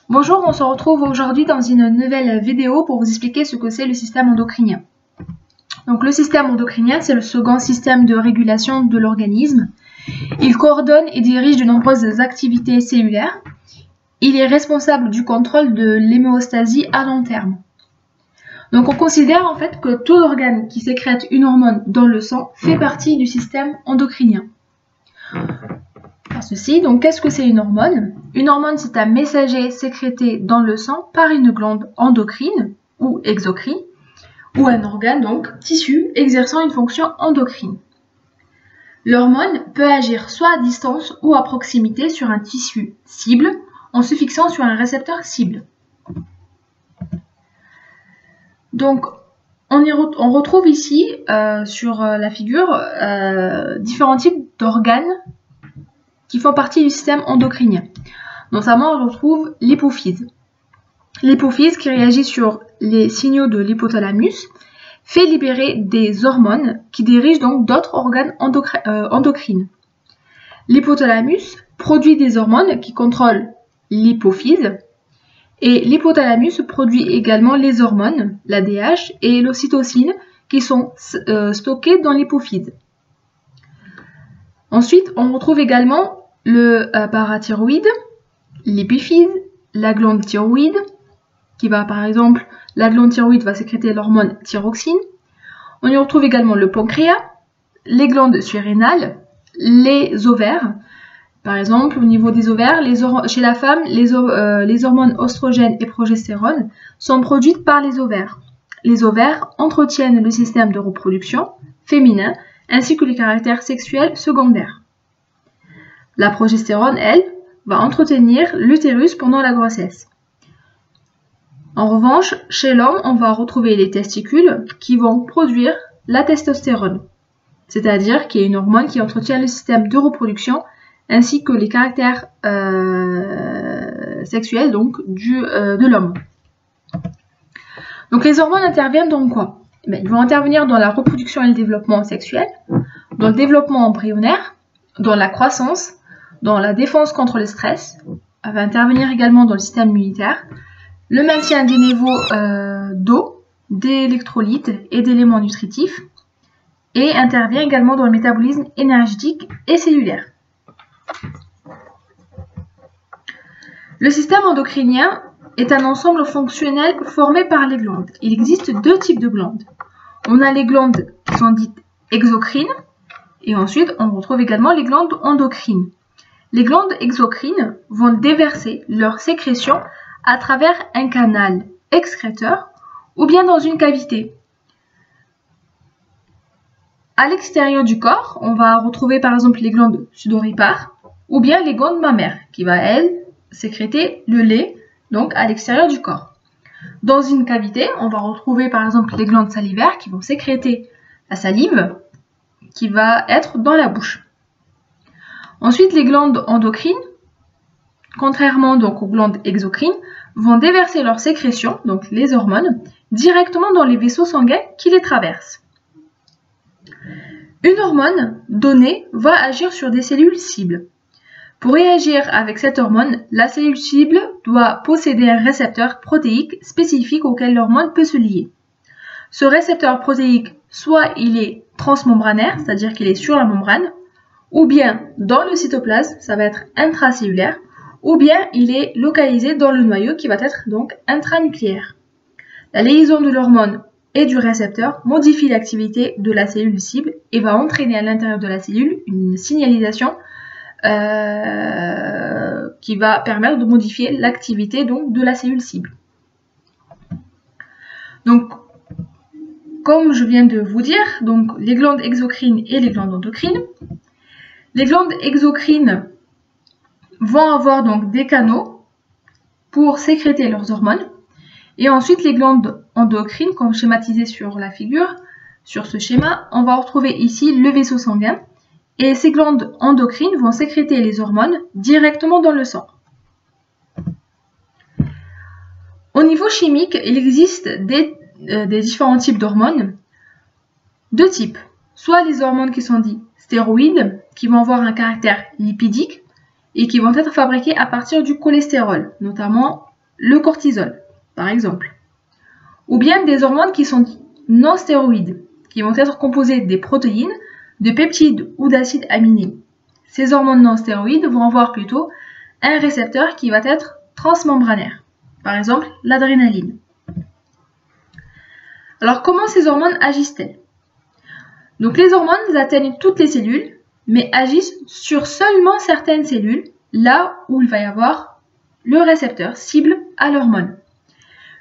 Bonjour, on se retrouve aujourd'hui dans une nouvelle vidéo pour vous expliquer ce que c'est le système endocrinien. Donc le système endocrinien, c'est le second système de régulation de l'organisme. Il coordonne et dirige de nombreuses activités cellulaires. Il est responsable du contrôle de l'héméostasie à long terme. Donc on considère en fait que tout organe qui sécrète une hormone dans le sang fait partie du système endocrinien. Ceci, donc qu'est-ce que c'est une hormone? Une hormone, c'est un messager sécrété dans le sang par une glande endocrine ou exocrine, ou un organe, donc tissu, exerçant une fonction endocrine. L'hormone peut agir soit à distance ou à proximité sur un tissu cible, en se fixant sur un récepteur cible. Donc, on retrouve ici, sur la figure, différents types d'organes qui font partie du système endocrinien. Notamment, on retrouve l'hypophyse. L'hypophyse, qui réagit sur les signaux de l'hypothalamus, fait libérer des hormones qui dirigent donc d'autres organes endocrines. L'hypothalamus produit des hormones qui contrôlent l'hypophyse, et l'hypothalamus produit également les hormones, l'ADH et l'ocytocine, qui sont stockées dans l'hypophyse. Ensuite, on retrouve également le parathyroïde, l'épiphyse, la glande thyroïde, qui va par exemple, la glande thyroïde va sécréter l'hormone thyroxine. On y retrouve également le pancréas, les glandes surrénales, les ovaires. Par exemple, au niveau des ovaires, chez la femme, les hormones oestrogènes et progestérone sont produites par les ovaires. Les ovaires entretiennent le système de reproduction féminin ainsi que les caractères sexuels secondaires. La progestérone, elle, va entretenir l'utérus pendant la grossesse. En revanche, chez l'homme, on va retrouver les testicules qui vont produire la testostérone, c'est-à-dire qui est une hormone qui entretient le système de reproduction ainsi que les caractères sexuels donc, de l'homme. Donc les hormones interviennent dans quoi? Ils vont intervenir dans la reproduction et le développement sexuel, dans le développement embryonnaire, dans la croissance, dans la défense contre le stress. Elle va intervenir également dans le système immunitaire, le maintien des niveaux d'eau, d'électrolytes et d'éléments nutritifs, et intervient également dans le métabolisme énergétique et cellulaire. Le système endocrinien est un ensemble fonctionnel formé par les glandes. Il existe deux types de glandes. On a les glandes qui sont dites exocrines, et ensuite on retrouve également les glandes endocrines. Les glandes exocrines vont déverser leur sécrétion à travers un canal excréteur ou bien dans une cavité. À l'extérieur du corps, on va retrouver par exemple les glandes sudoripares ou bien les glandes mammaires qui va, elles, sécréter le lait donc à l'extérieur du corps. Dans une cavité, on va retrouver par exemple les glandes salivaires qui vont sécréter la salive qui va être dans la bouche. Ensuite, les glandes endocrines, contrairement donc aux glandes exocrines, vont déverser leur sécrétion, donc les hormones, directement dans les vaisseaux sanguins qui les traversent. Une hormone donnée va agir sur des cellules cibles. Pour réagir avec cette hormone, la cellule cible doit posséder un récepteur protéique spécifique auquel l'hormone peut se lier. Ce récepteur protéique, soit il est transmembranaire, c'est-à-dire qu'il est sur la membrane, ou bien dans le cytoplasme, ça va être intracellulaire, ou bien il est localisé dans le noyau qui va être donc intranucléaire. La liaison de l'hormone et du récepteur modifie l'activité de la cellule cible et va entraîner à l'intérieur de la cellule une signalisation qui va permettre de modifier l'activité donc de la cellule cible. Donc, comme je viens de vous dire, donc les glandes exocrines et les glandes endocrines. Les glandes exocrines vont avoir donc des canaux pour sécréter leurs hormones. Et ensuite, les glandes endocrines, comme schématisé sur la figure, sur ce schéma, on va retrouver ici le vaisseau sanguin. Et ces glandes endocrines vont sécréter les hormones directement dans le sang. Au niveau chimique, il existe des différents types d'hormones. Deux types. Soit les hormones qui sont dites stéroïdes, qui vont avoir un caractère lipidique, et qui vont être fabriquées à partir du cholestérol, notamment le cortisol, par exemple. Ou bien des hormones qui sont non stéroïdes, qui vont être composées des protéines, de peptides ou d'acides aminés. Ces hormones non stéroïdes vont avoir plutôt un récepteur qui va être transmembranaire, par exemple l'adrénaline. Alors comment ces hormones agissent-elles? Donc les hormones atteignent toutes les cellules, mais agissent sur seulement certaines cellules, là où il va y avoir le récepteur cible à l'hormone.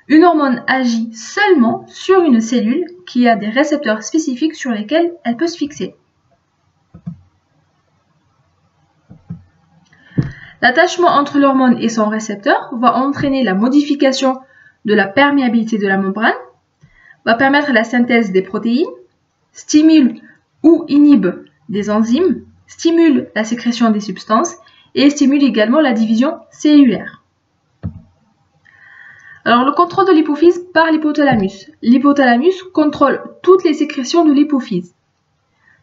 Une hormone agit seulement sur une cellule qui a des récepteurs spécifiques sur lesquels elle peut se fixer. L'attachement entre l'hormone et son récepteur va entraîner la modification de la perméabilité de la membrane, va permettre la synthèse des protéines, stimule ou inhibe des enzymes, stimule la sécrétion des substances et stimule également la division cellulaire. Alors le contrôle de l'hypophyse par l'hypothalamus. L'hypothalamus contrôle toutes les sécrétions de l'hypophyse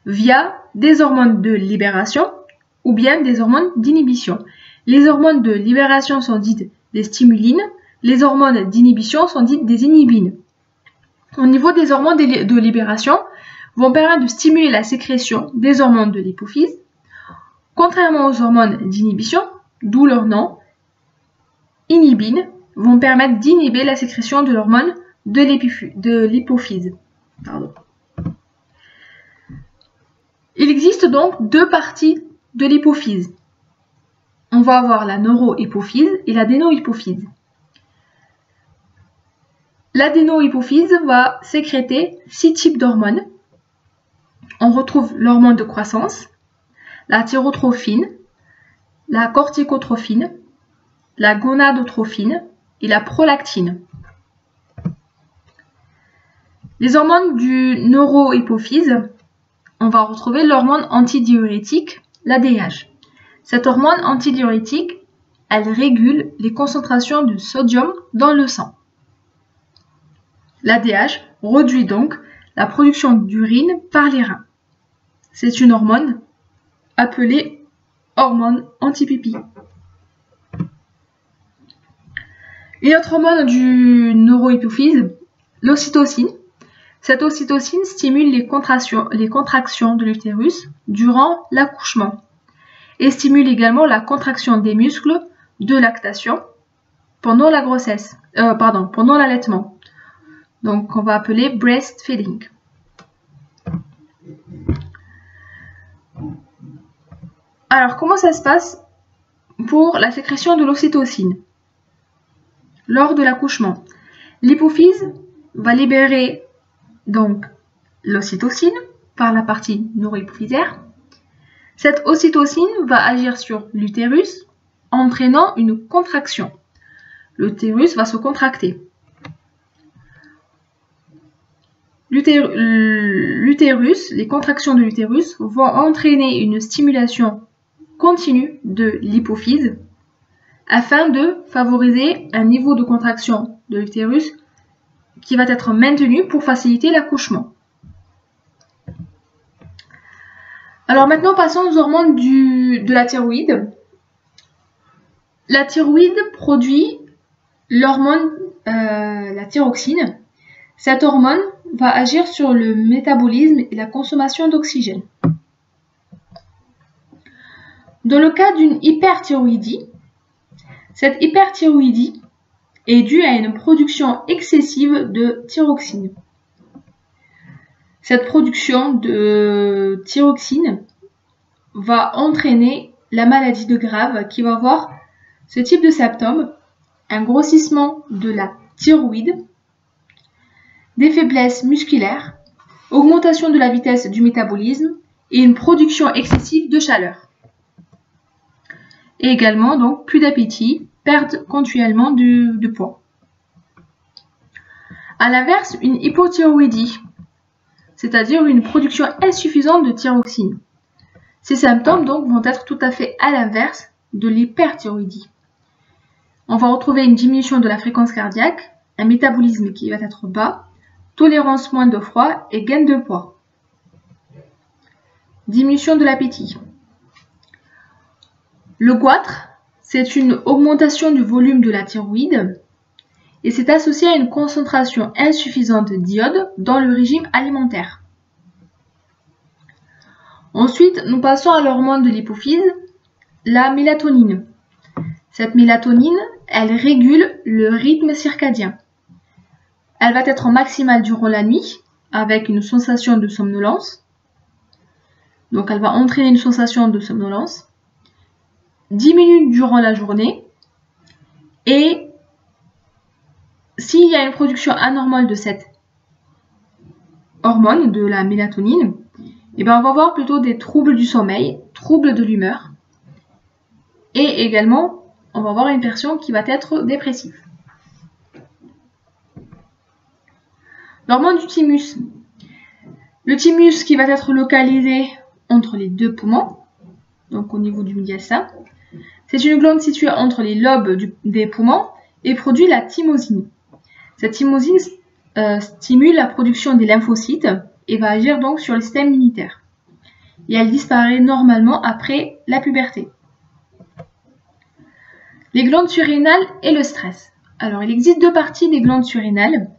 via des hormones de libération ou bien des hormones d'inhibition. Les hormones de libération sont dites des stimulines, les hormones d'inhibition sont dites des inhibines. Au niveau des hormones de libération, vont permettre de stimuler la sécrétion des hormones de l'hypophyse, contrairement aux hormones d'inhibition, d'où leur nom, inhibines, vont permettre d'inhiber la sécrétion de l'hormone de l'hypophyse. Il existe donc deux parties de l'hypophyse. On va avoir la neurohypophyse et l'adénohypophyse. L'adénohypophyse va sécréter 6 types d'hormones. On retrouve l'hormone de croissance, la thyrotrophine, la corticotrophine, la gonadotrophine et la prolactine. Les hormones du neurohypophyse, on va retrouver l'hormone antidiurétique, l'ADH. Cette hormone antidiurétique, elle régule les concentrations de sodium dans le sang. L'ADH réduit donc la production d'urine par les reins. C'est une hormone appelée hormone anti-pipi. Une autre hormone du neurohypophyse, l'ocytocine. Cette ocytocine stimule les contractions de l'utérus durant l'accouchement et stimule également la contraction des muscles de lactation pendant la grossesse, pendant l'allaitement. Donc on va appeler breastfeeding. Alors comment ça se passe pour la sécrétion de l'ocytocine lors de l'accouchement? L'hypophyse va libérer donc l'ocytocine par la partie neurohypophysaire. Cette ocytocine va agir sur l'utérus, entraînant une contraction. L'utérus va se contracter. L'utérus, les contractions de l'utérus vont entraîner une stimulation continue de l'hypophyse afin de favoriser un niveau de contraction de l'utérus qui va être maintenu pour faciliter l'accouchement. Alors maintenant, passons aux hormones de la thyroïde. La thyroïde produit l'hormone, la thyroxine. Cette hormone va agir sur le métabolisme et la consommation d'oxygène. Dans le cas d'une hyperthyroïdie, cette hyperthyroïdie est due à une production excessive de thyroxine. Cette production de thyroxine va entraîner la maladie de Graves qui va avoir ce type de symptômes, un grossissement de la thyroïde, des faiblesses musculaires, augmentation de la vitesse du métabolisme et une production excessive de chaleur. Et également donc plus d'appétit, perte continuellement de poids. A l'inverse, une hypothyroïdie, c'est-à-dire une production insuffisante de thyroxine. Ces symptômes donc vont être tout à fait à l'inverse de l'hyperthyroïdie. On va retrouver une diminution de la fréquence cardiaque, un métabolisme qui va être bas, tolérance moins de froid et gain de poids. Diminution de l'appétit. Le goitre, c'est une augmentation du volume de la thyroïde et c'est associé à une concentration insuffisante d'iode dans le régime alimentaire. Ensuite, nous passons à l'hormone de l'hypophyse, la mélatonine. Cette mélatonine, elle régule le rythme circadien. Elle va être maximale durant la nuit avec une sensation de somnolence. Donc elle va entraîner une sensation de somnolence. Diminue durant la journée. Et s'il y a une production anormale de cette hormone, de la mélatonine, eh bien on va avoir plutôt des troubles du sommeil, troubles de l'humeur. Et également, on va avoir une personne qui va être dépressive. L'hormone du thymus. Le thymus qui va être localisé entre les deux poumons, donc au niveau du médiastin. C'est une glande située entre les lobes des poumons et produit la thymosine. Cette thymosine stimule la production des lymphocytes et va agir donc sur le système immunitaire. Et elle disparaît normalement après la puberté. Les glandes surrénales et le stress. Alors, il existe deux parties des glandes surrénales,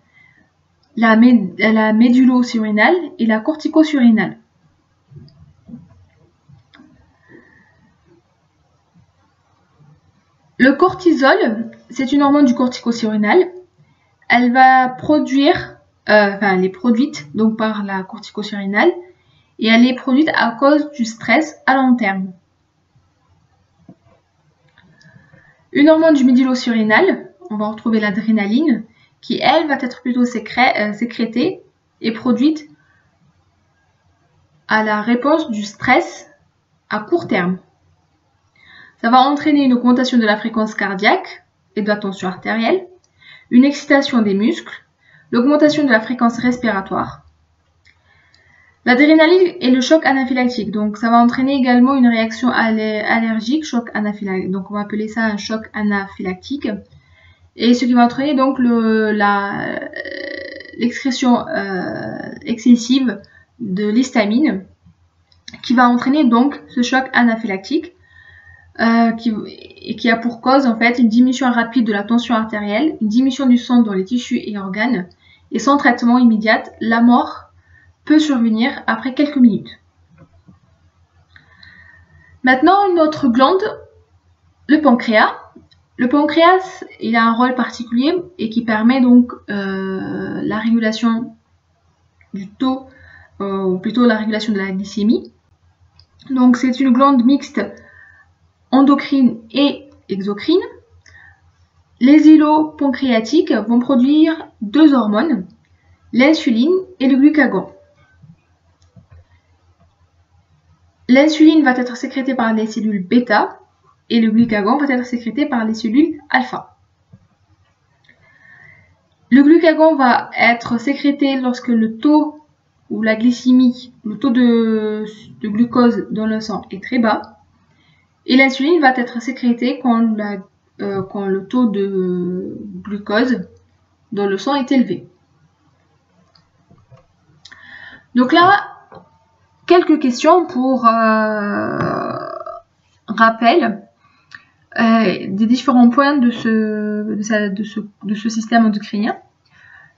la médullo-surrénale et la cortico-surrénale. Le cortisol, c'est une hormone du cortico-surrénal. Elle va produire, elle est produite donc par la cortico-surrénale et elle est produite à cause du stress à long terme. Une hormone du médullo-surrénal, on va retrouver l'adrénaline, qui elle va être plutôt sécrétée et produite à la réponse du stress à court terme. Ça va entraîner une augmentation de la fréquence cardiaque et de la tension artérielle, une excitation des muscles, l'augmentation de la fréquence respiratoire. L'adrénaline et le choc anaphylactique, donc ça va entraîner également une réaction allergique, choc anaphylactique, donc on va appeler ça un choc anaphylactique, et ce qui va entraîner donc l'excrétion excessive de l'histamine, qui va entraîner donc ce choc anaphylactique, qui a pour cause en fait une diminution rapide de la tension artérielle, une diminution du sang dans les tissus et organes, et sans traitement immédiat, la mort peut survenir après quelques minutes. Maintenant, une autre glande, le pancréas. Le pancréas, il a un rôle particulier et qui permet donc la régulation du taux, ou plutôt la régulation de la glycémie. Donc c'est une glande mixte endocrine et exocrine. Les îlots pancréatiques vont produire deux hormones, l'insuline et le glucagon. L'insuline va être sécrétée par les cellules bêta et le glucagon va être sécrété par les cellules alpha. Le glucagon va être sécrété lorsque le taux ou la glycémie, le taux de glucose dans le sang est très bas. Et l'insuline va être sécrétée quand le taux de glucose dans le sang est élevé. Donc là, quelques questions pour rappel des différents points de ce système endocrinien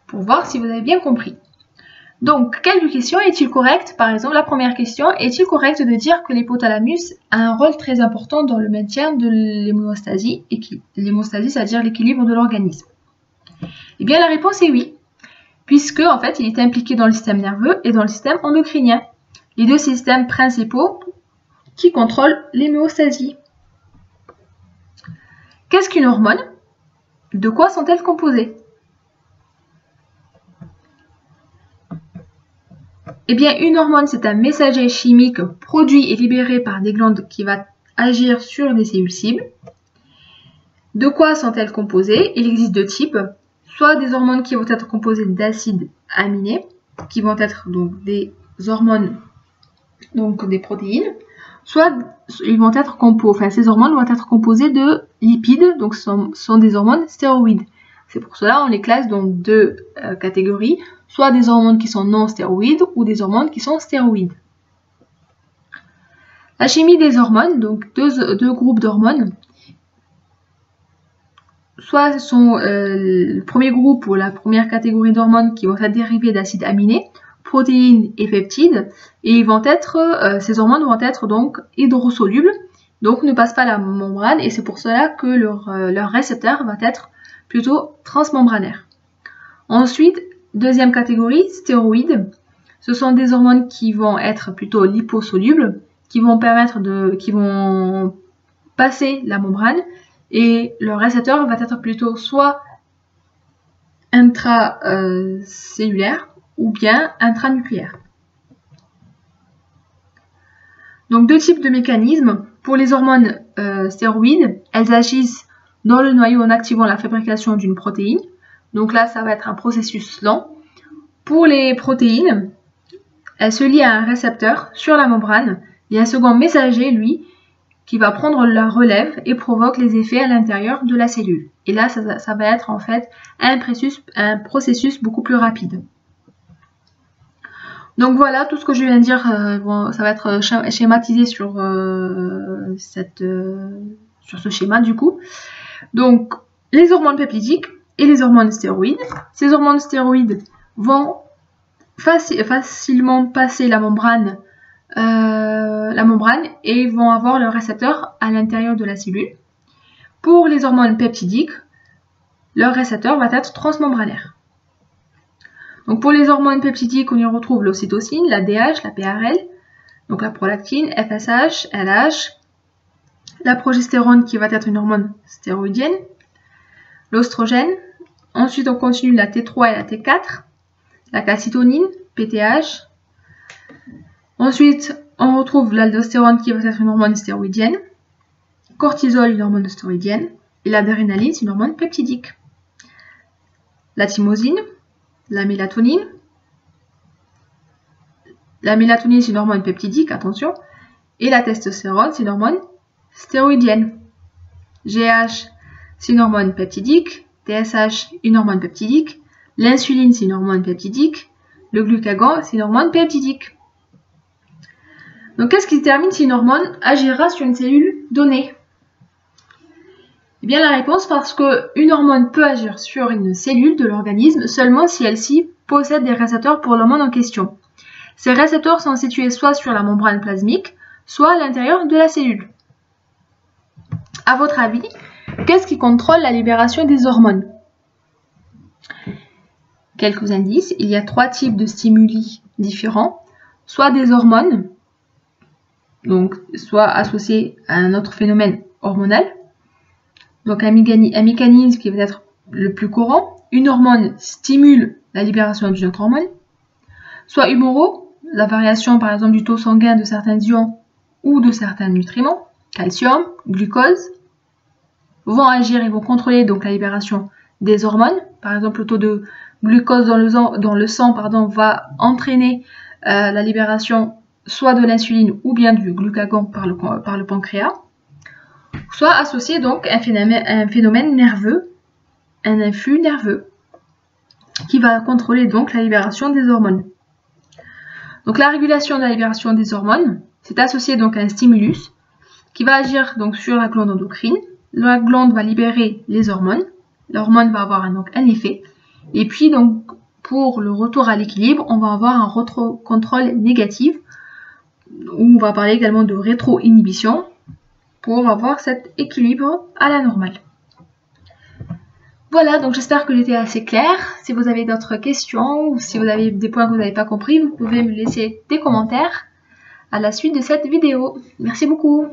pour voir si vous avez bien compris. Donc, quelques questions. Est-il correct, par exemple, la première question, est-il correct de dire que l'hypothalamus a un rôle très important dans le maintien de l'hémostasie, c'est-à-dire l'équilibre de l'organisme? Eh bien, la réponse est oui, puisque, en fait, il est impliqué dans le système nerveux et dans le système endocrinien, les deux systèmes principaux qui contrôlent l'hémostasie. Qu'est-ce qu'une hormone? De quoi sont-elles composées? Eh bien, une hormone, c'est un messager chimique produit et libéré par des glandes qui va agir sur des cellules cibles. De quoi sont-elles composées? Il existe deux types. Soit des hormones qui vont être composées d'acides aminés, qui vont être donc des hormones, donc des protéines. Soit ils vont être ces hormones vont être composées de lipides, donc ce sont des hormones stéroïdes. C'est pour cela on les classe dans deux catégories, soit des hormones qui sont non stéroïdes ou des hormones qui sont stéroïdes. La chimie des hormones, donc deux groupes d'hormones. Soit ce sont le premier groupe ou la première catégorie d'hormones qui vont être dérivées d'acides aminés, protéines et peptides, et ils vont être, ces hormones vont être donc hydrosolubles, donc ne passent pas la membrane, et c'est pour cela que leur récepteur va être plutôt transmembranaire. Ensuite, deuxième catégorie, stéroïdes. Ce sont des hormones qui vont être plutôt liposolubles, qui vont passer la membrane, et leur récepteur va être plutôt soit intracellulaire ou bien intranucléaire. Donc deux types de mécanismes. Pour les hormones stéroïdes, elles agissent dans le noyau en activant la fabrication d'une protéine. Donc là, ça va être un processus lent. Pour les protéines, elles se lient à un récepteur sur la membrane et un second messager, lui, qui va prendre la relève et provoque les effets à l'intérieur de la cellule. Et là, ça va être en fait un processus beaucoup plus rapide. Donc voilà, tout ce que je viens de dire, ça va être schématisé sur ce schéma du coup. Donc, les hormones peptidiques et les hormones stéroïdes. Ces hormones stéroïdes vont facilement passer la membrane et vont avoir le récepteur à l'intérieur de la cellule. Pour les hormones peptidiques, leur récepteur va être transmembranaire. Donc pour les hormones peptidiques, on y retrouve l'ocytocine, la DH, la PRL, donc la prolactine, FSH, LH, la progestérone qui va être une hormone stéroïdienne, l'oestrogène, ensuite on continue la T3 et la T4, la calcitonine, PTH, ensuite on retrouve l'aldostérone qui va être une hormone stéroïdienne, cortisol, une hormone stéroïdienne, et l'adrénaline, c'est une hormone peptidique. La thymosinine, la mélatonine. La mélatonine, c'est une hormone peptidique, attention. Et la testostérone, c'est une hormone stéroïdienne. GH, c'est une hormone peptidique. TSH, une hormone peptidique. L'insuline, c'est une hormone peptidique. Le glucagon, c'est une hormone peptidique. Donc, qu'est-ce qui détermine si une hormone agira sur une cellule donnée? Eh bien, la réponse, parce qu'une hormone peut agir sur une cellule de l'organisme seulement si elle-ci possède des récepteurs pour l'hormone en question. Ces récepteurs sont situés soit sur la membrane plasmique, soit à l'intérieur de la cellule. À votre avis, qu'est-ce qui contrôle la libération des hormones? Quelques indices. Il y a 3 types de stimuli différents. Soit des hormones, donc soit associées à un autre phénomène hormonal. Donc un mécanisme qui va être le plus courant. Une hormone stimule la libération d'une autre hormone. Soit humoraux, la variation par exemple du taux sanguin de certains ions ou de certains nutriments, calcium, glucose, vont agir et vont contrôler donc la libération des hormones. Par exemple, le taux de glucose dans le sang va entraîner la libération soit de l'insuline ou bien du glucagon par le pancréas. Soit associé donc à un phénomène nerveux, un influx nerveux, qui va contrôler donc la libération des hormones. Donc la régulation de la libération des hormones, c'est associé donc à un stimulus qui va agir donc sur la glande endocrine. La glande va libérer les hormones, l'hormone va avoir donc un effet, et puis donc pour le retour à l'équilibre, on va avoir un contrôle négatif, où on va parler également de rétro-inhibition, pour avoir cet équilibre à la normale. Voilà, donc j'espère que j'étais assez claire. Si vous avez d'autres questions ou si vous avez des points que vous n'avez pas compris, vous pouvez me laisser des commentaires à la suite de cette vidéo. Merci beaucoup.